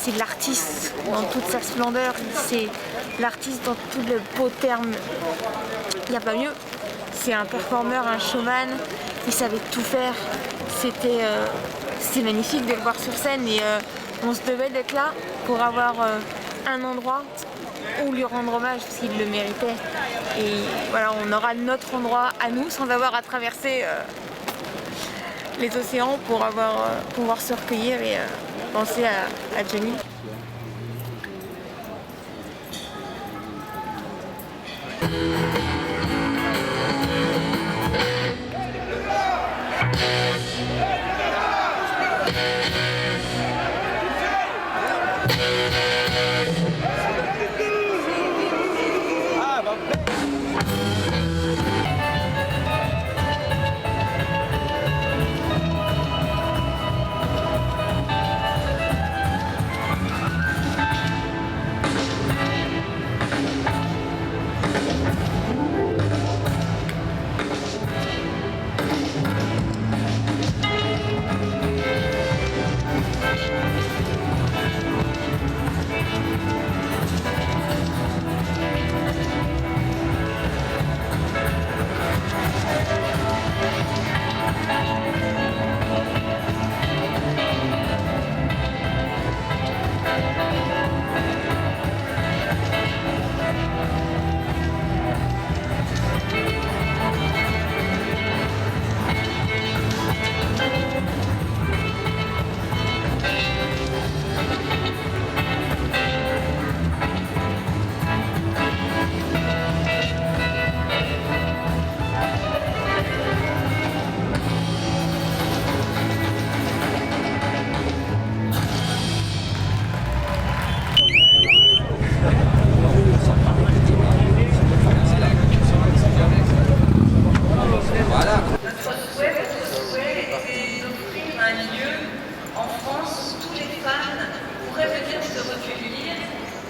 c'est l'artiste dans toute sa splendeur, c'est l'artiste dans tout le beau terme. Il n'y a pas mieux. C'est un performeur, un showman, il savait tout faire. C'était magnifique de le voir sur scène et on se devait d'être là pour avoir un endroit où lui rendre hommage parce qu'il le méritait. Et voilà, on aura notre endroit à nous sans avoir à traverser les océans pour pouvoir se recueillir et penser à Johnny.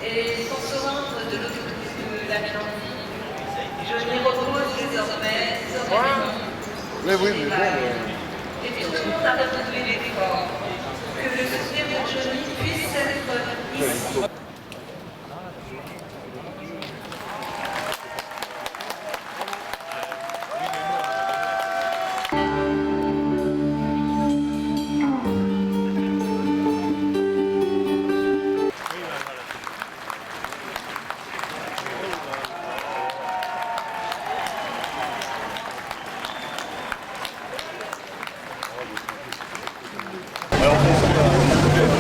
Et sans se rendre de l'autre côté de l'Atlantique, Johnny repose désormais Oui, mais bon. Et tout le monde a redoublé l'effort. Que le souvenir de Johnny puisse être ici.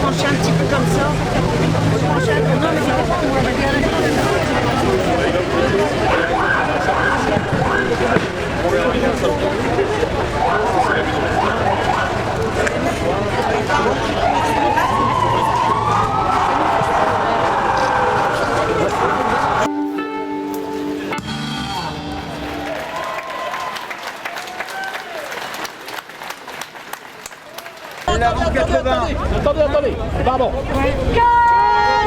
Pencher un petit peu comme ça. Pencher un peu. Non, mais Attendez, pardon. Que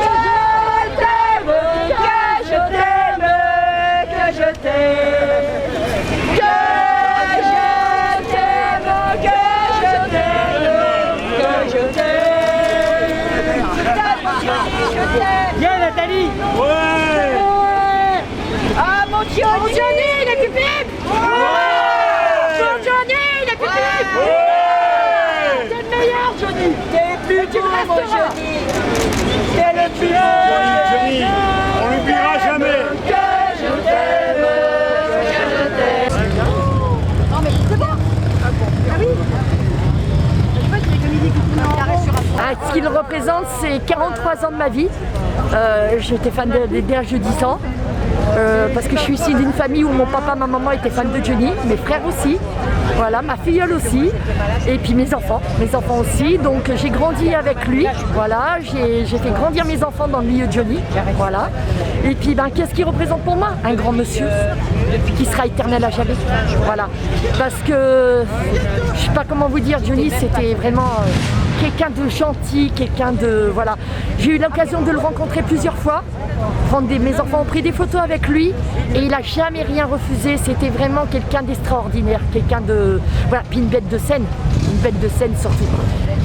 je t'aime, que je t'aime, que je t'aime, que je t'aime, que je t'aime, que je t'aime. Viens Nathalie. Ouais. Ah mon Johnny, il est pupille. Mon Johnny, il est pupille. T'es le meilleur Johnny. Tu resteras. T'es le plus beau. Johnny, on l'oubliera jamais. Que je t'aime, que je t'aime. Non mais c'est bon. Ah oui. Ce qu'il représente, c'est 43 ans de ma vie. J'étais fan dès l'âge de 10 ans. Parce que je suis issue d'une famille où mon papa, ma maman étaient fans de Johnny, mes frères aussi, voilà, ma filleule aussi, et puis mes enfants aussi. Donc j'ai grandi avec lui, voilà, j'ai fait grandir mes enfants dans le milieu de Johnny, voilà. Et puis qu'est-ce qu'il représente pour moi? Un grand monsieur qui sera éternel à jamais, voilà. Parce que je sais pas comment vous dire, Johnny c'était vraiment quelqu'un de gentil, quelqu'un de... voilà. J'ai eu l'occasion de le rencontrer plusieurs fois. Mes enfants ont pris des photos avec lui et il n'a jamais rien refusé. C'était vraiment quelqu'un d'extraordinaire, quelqu'un de... voilà, puis une bête de scène surtout.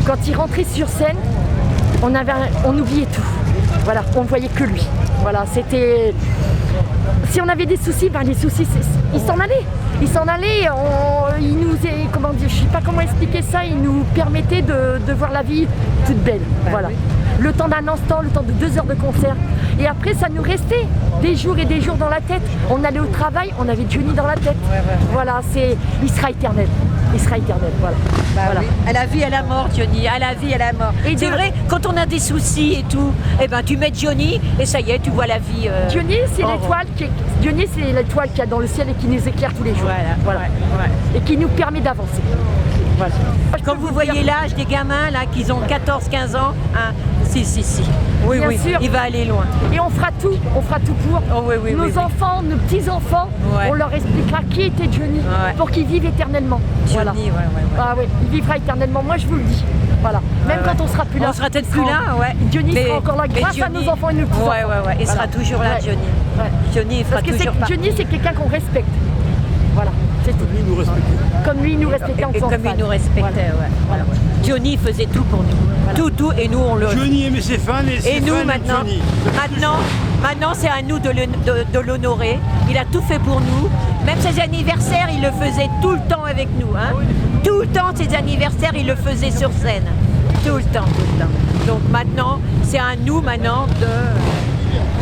Quand il rentrait sur scène, on oubliait tout. Voilà, on voyait que lui. Voilà, c'était... Si on avait des soucis, ben les soucis, ils s'en allaient. Ils s'en allaient, ils nous... Comment dire, je ne sais pas comment expliquer ça, ils nous permettaient de voir la vie toute belle. Voilà. Le temps d'un instant, le temps de 2 heures de concert. Et après, ça nous restait des jours et des jours dans la tête. On allait au travail, on avait Johnny dans la tête. Voilà, il sera éternel. Il sera éternel, voilà. Oui. À la vie, à la mort, Johnny. À la vie, à la mort. Et c'est vrai, quand on a des soucis et tout, eh ben, tu mets Johnny et ça y est, tu vois la vie. Johnny, c'est l'étoile qu'il y a dans le ciel et qui nous éclaire tous les jours. Voilà. Et qui nous permet d'avancer. Voilà. Quand vous voyez l'âge des gamins là, qui ont 14-15 ans, hein, si. Oui, bien sûr. Il va aller loin. Et on fera tout pour nos enfants, nos petits-enfants, on leur expliquera qui était Johnny pour qu'ils vivent éternellement. Johnny, Ah oui, il vivra éternellement, moi je vous le dis. Voilà. Même quand on sera plus là. On sera peut-être plus là, Johnny sera encore là grâce à nos enfants et nos petits-enfants. Il sera toujours là, Johnny. Johnny, il fera toujours partie. Johnny, c'est quelqu'un qu'on respecte. Voilà. Comme lui, nous respectait. Comme lui, il nous respectait en tant que Comme il nous respectait, Voilà. Johnny faisait tout pour nous. Tout, et nous on le... Johnny aimait ses fans et ses nous fans maintenant, Johnny. maintenant c'est à nous de l'honorer. Il a tout fait pour nous. Même ses anniversaires, il le faisait tout le temps avec nous. Hein. Tout le temps, ses anniversaires, il le faisait sur scène. Tout le temps. Donc maintenant, c'est à nous maintenant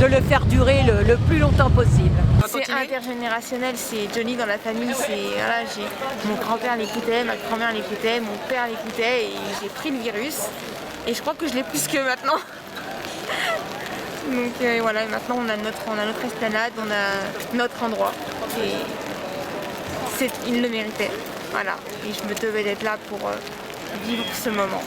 de le faire durer le plus longtemps possible. C'est intergénérationnel, c'est Johnny dans la famille, voilà, mon grand-père l'écoutait, ma grand-mère l'écoutait, mon père l'écoutait et j'ai pris le virus et je crois que je l'ai plus que maintenant. Donc voilà, et maintenant on a notre esplanade, on a notre endroit et il le méritait, voilà, et je me devais d'être là pour vivre ce moment.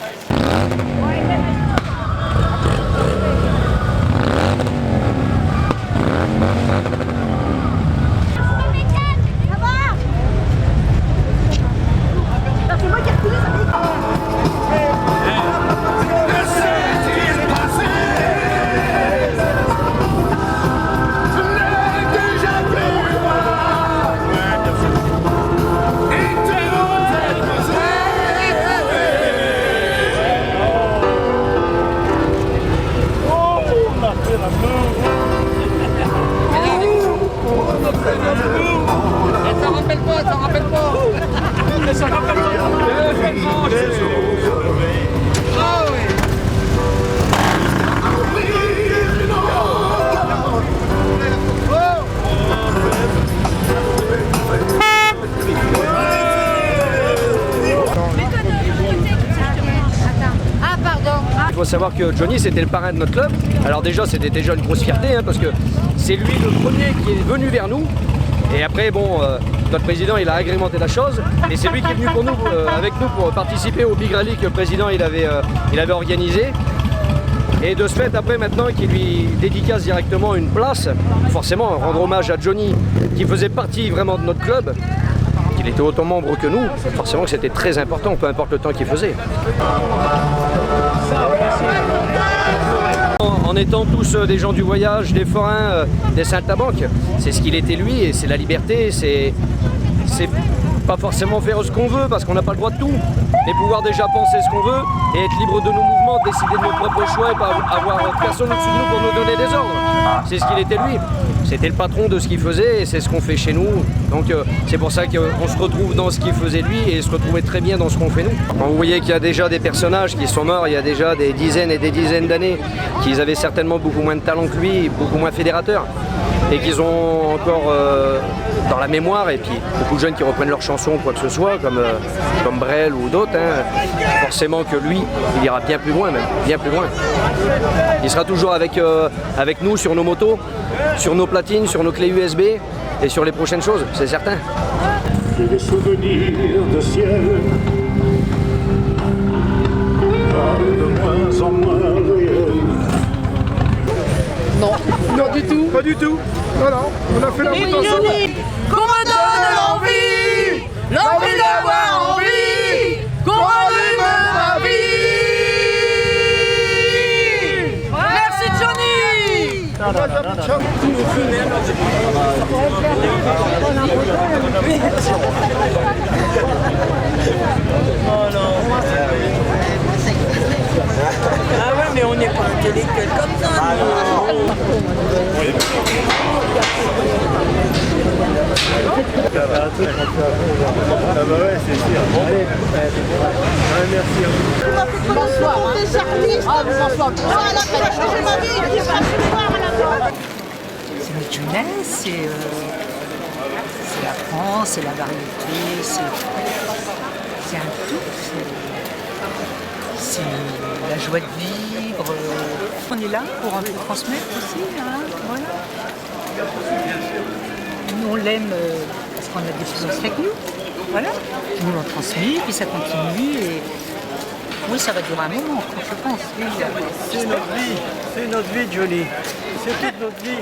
Il faut savoir que Johnny c'était le parrain de notre club. Alors déjà c'était déjà une grosse fierté parce que c'est lui le premier qui est venu vers nous. Et après bon, notre président il a agrémenté la chose et c'est lui qui est venu pour nous, avec nous pour participer au Big Rally que le président il avait organisé. Et de ce fait après maintenant qu'il lui dédicace directement une place, forcément rendre hommage à Johnny qui faisait partie vraiment de notre club. Il était autant membre que nous, forcément que c'était très important, peu importe le temps qu'il faisait. En étant tous des gens du voyage, des forains, des saltimbanques, c'est ce qu'il était lui et c'est la liberté, c'est pas forcément faire ce qu'on veut parce qu'on n'a pas le droit de tout, mais pouvoir déjà penser ce qu'on veut et être libre de nos mouvements, décider de nos propres choix et pas avoir personne au-dessus de nous pour nous donner des ordres. C'est ce qu'il était lui. C'était le patron de ce qu'il faisait et c'est ce qu'on fait chez nous. Donc c'est pour ça qu'on se retrouve dans ce qu'il faisait lui et se retrouvait très bien dans ce qu'on fait nous. Quand vous voyez qu'il y a déjà des personnages qui sont morts il y a déjà des dizaines et des dizaines d'années, qu'ils avaient certainement beaucoup moins de talent que lui, beaucoup moins fédérateurs, et qu'ils ont encore dans la mémoire, et puis beaucoup de jeunes qui reprennent leurs chansons ou quoi que ce soit, comme Brel ou d'autres, hein, forcément que lui, il ira bien plus loin même, bien plus loin. Il sera toujours avec nous sur nos motos, sur nos platines, sur nos clés USB et sur les prochaines choses, c'est certain. J'ai des souvenirs de ciel, de moins en moins réels. Non du tout. Pas du tout. Non, on a fait la route ensemble. Qu'on me donne l'envie d'avoir envie, qu'on rallume ma vie. Merci Johnny. Ah ouais, mais intellectuels comme ça. Ah bah ouais, c'est sûr. Allez, merci. Bonsoir. Des artistes. Bonsoir. Elle a changé ma vie. C'est notre jeunesse, c'est la France, c'est la variété, c'est un tout. C'est la joie de vivre. On est là pour en transmettre aussi. Hein, voilà. Nous, on l'aime parce qu'on a des choses avec nous. Voilà. Nous l'ont transmis, puis ça continue. Et oui, ça va durer un moment encore, je pense. Oui. C'est notre vie, Johnny. C'est toute notre vie.